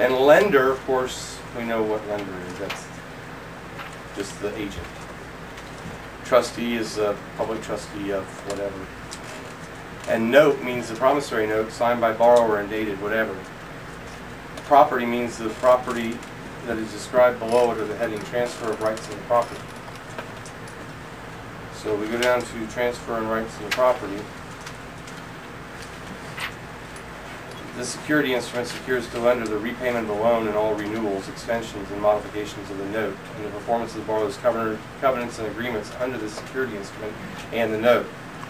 And lender, of course, we know what lender is. That's just the agent. Trustee is a public trustee of whatever. And note means the promissory note signed by borrower and dated, whatever. Property means the property that is described below under the heading transfer of rights in the property. So we go down to transfer and rights in the property. The security instrument secures to lender the repayment of the loan and all renewals, extensions, and modifications of the note, and the performance of the borrower's covenants and agreements under the security instrument and the note.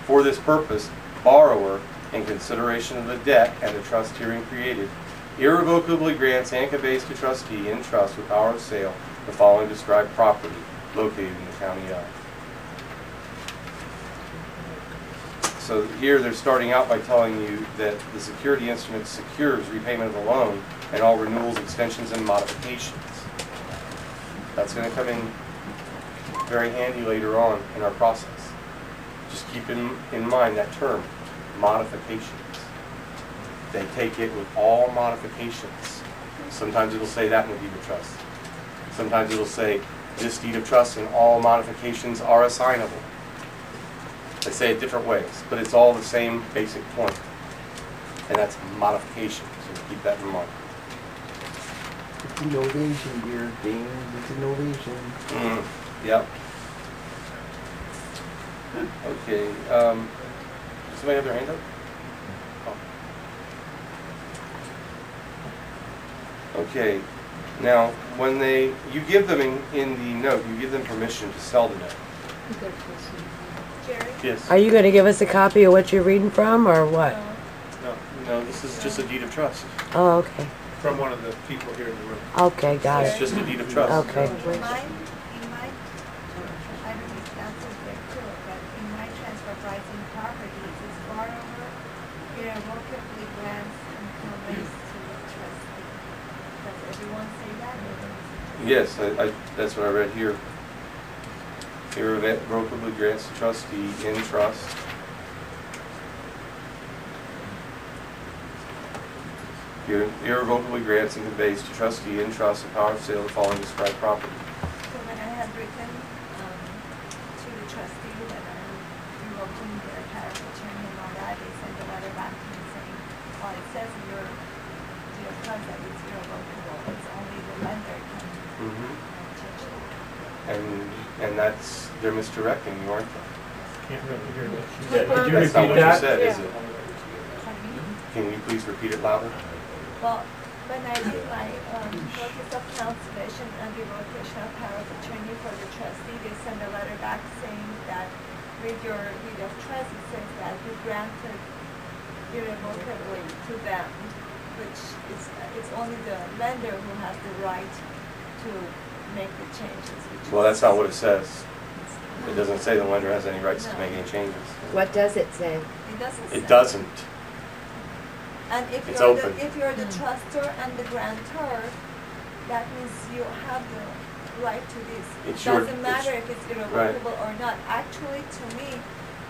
For this purpose, borrower, in consideration of the debt and the trust herein created, irrevocably grants and conveys to trustee in trust with power of sale the following described property located in the county of. So here they're starting out by telling you that the security instrument secures repayment of the loan and all renewals, extensions, and modifications. That's going to come in very handy later on in our process. Just keep in mind that term, modifications. They take it with all modifications. Sometimes it'll say that in the deed of trust. Sometimes it'll say this deed of trust and all modifications are assignable. They say it different ways, but it's all the same basic point. And that's modification, so keep that in mind. It's innovation, dear Kane. It's innovation. Yep. Okay. Somebody have their hand up? Oh. Okay. Now, when you give them in the note, you give them permission to sell the note. Jerry? Yes. Are you going to give us a copy of what you're reading from, or what? No, this is just a deed of trust. Oh, okay. From one of the people here in the room. Okay, got It's it. just a deed of trust. Okay. In my, I don't know if the answer is very clear, but in my transfer of rights in property, it says borrower irrevocably grants and conveys to the trustee. Does everyone say that? Yes, that's what I read here. Irrevocably grants the trustee in trust. Irrevocably grants and conveys to trustee in trust the power of sale of the following described property. So when I have written to the trustee that I'm revoking their power of attorney and all that, they send a letter back to me saying, well, it says in your deed of trust that it's irrevocable. It's only the lender can change it. And they're misdirecting you, aren't they? Can't really hear what she said. Did you That's not repeat what you that? said, is it? Pardon me? Can you please repeat it louder? Well, when I did my notice of cancellation and revocation of power of attorney for the trustee, they send a letter back saying that with your deed of trust, it says that you granted irrevocably to them, which is it's only the lender who has the right to make the changes. Well, that's not what it says. It doesn't say the lender has any rights to make any changes. What does it say? It doesn't say. It doesn't. And if It's you're open. if you're the trustor and the grantor, that means you have the right to this. It's It doesn't matter if it's irrevocable right. or not. Actually, to me,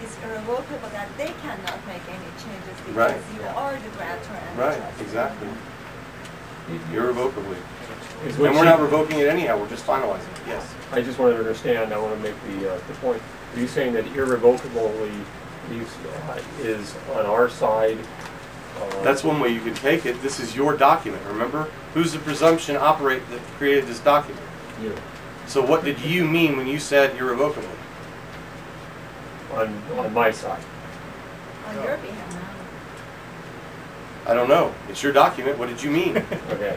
it's irrevocable that they cannot make any changes because Right. you are the grantor and the Right, trustee. exactly. Irrevocably. Is And what we're she- not revoking it anyhow, we're just finalizing it, yes. I just wanted to understand, I want to make the point. Are you saying that irrevocably is on our side? That's one way you can take it. This is your document, remember? Who's the presumption operate that created this document? You. So what did you mean when you said irrevocably? On my side. On your behalf. I don't know. It's your document. What did you mean? Okay.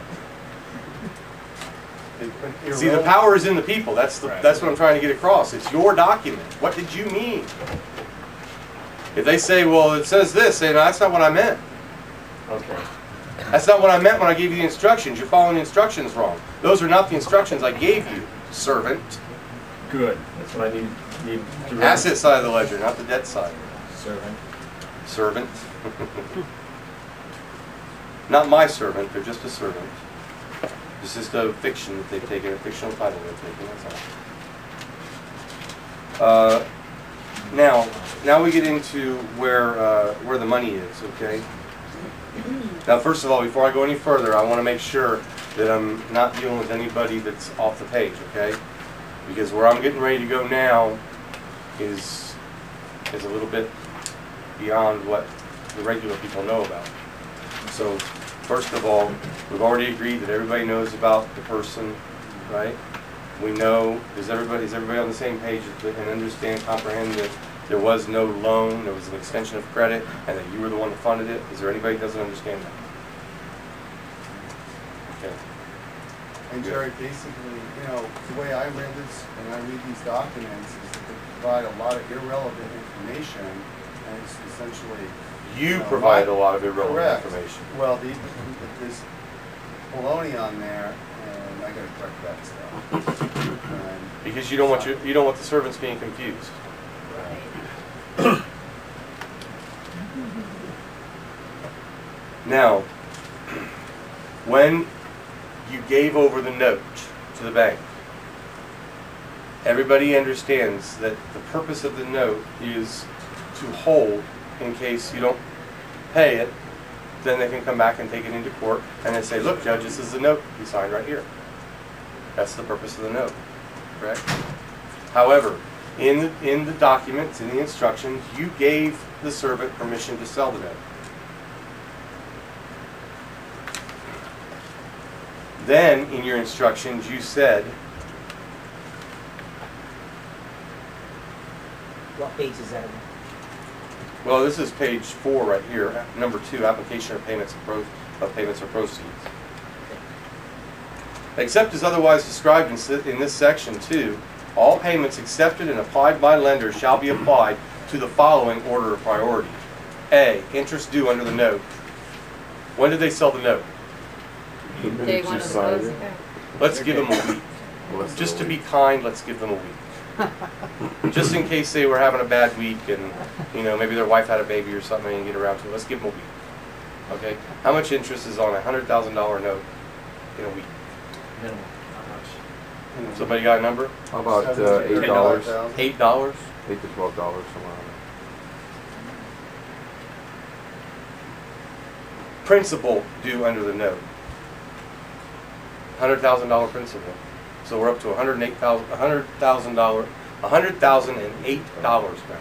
See, the power is in the people. That's what I'm trying to get across. It's your document. What did you mean? If they say, well, it says this, say, no, that's not what I meant. Okay. That's not what I meant when I gave you the instructions. You're following the instructions wrong. Those are not the instructions I gave you, servant. Good. That's what I need to Asset side of the ledger, not the debt side. Servant. Servant. Not my servant, they're just a servant. It's just a fiction that they've taken, a fictional title they've taken, that's all. Now we get into where the money is, okay? Now, first of all, before I go any further, I want to make sure that I'm not dealing with anybody that's off the page, okay? Because where I'm getting ready to go now is a little bit beyond what the regular people know about. So, first of all, we've already agreed that everybody knows about the person, right? We know, is everybody on the same page and understand, comprehend that there was no loan, there was an extension of credit, and that you were the one that funded it? Is there anybody that doesn't understand that? Okay. And Jerry, basically, you know, the way I read this and I read these documents is that they provide a lot of irrelevant information, and it's essentially You know, provide a lot of irrelevant correct. information. Well, there's baloney on there, and I gotta correct that stuff. And Because you don't want the servants being confused. Now, when you gave over the note to the bank, everybody understands that the purpose of the note is to hold in case you don't pay it. Then they can come back and take it into court and they say, look, judge, this is the note you signed right here. That's the purpose of the note, correct? However, in the documents, in the instructions, you gave the servant permission to sell the note. Then, in your instructions, you said, What page is that? well, this is page 4 right here, number 2, application of payments or proceeds. Except as otherwise described in this section 2, all payments accepted and applied by lenders shall be applied to the following order of priority. A, interest due under the note. When did they sell the note? Day one of the closing. Let's give them a week. Just to be kind, let's give them a week. Just in case they were having a bad week and, you know, maybe their wife had a baby or something and get around to it. Let's give them a week. Okay? How much interest is on a $100,000 note in a week? Minimum. How much? Somebody got a number? How about $8? $8? $8 to $12, somewhere around Principal due under the note. $100,000 principal. So we're up to $100,008 now.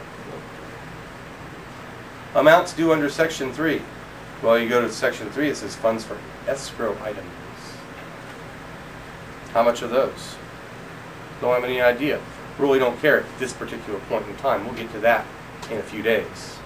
Amounts due under section 3. Well, you go to section 3, it says funds for escrow items. How much are those? Don't have any idea. Really don't care at this particular point in time. We'll get to that in a few days.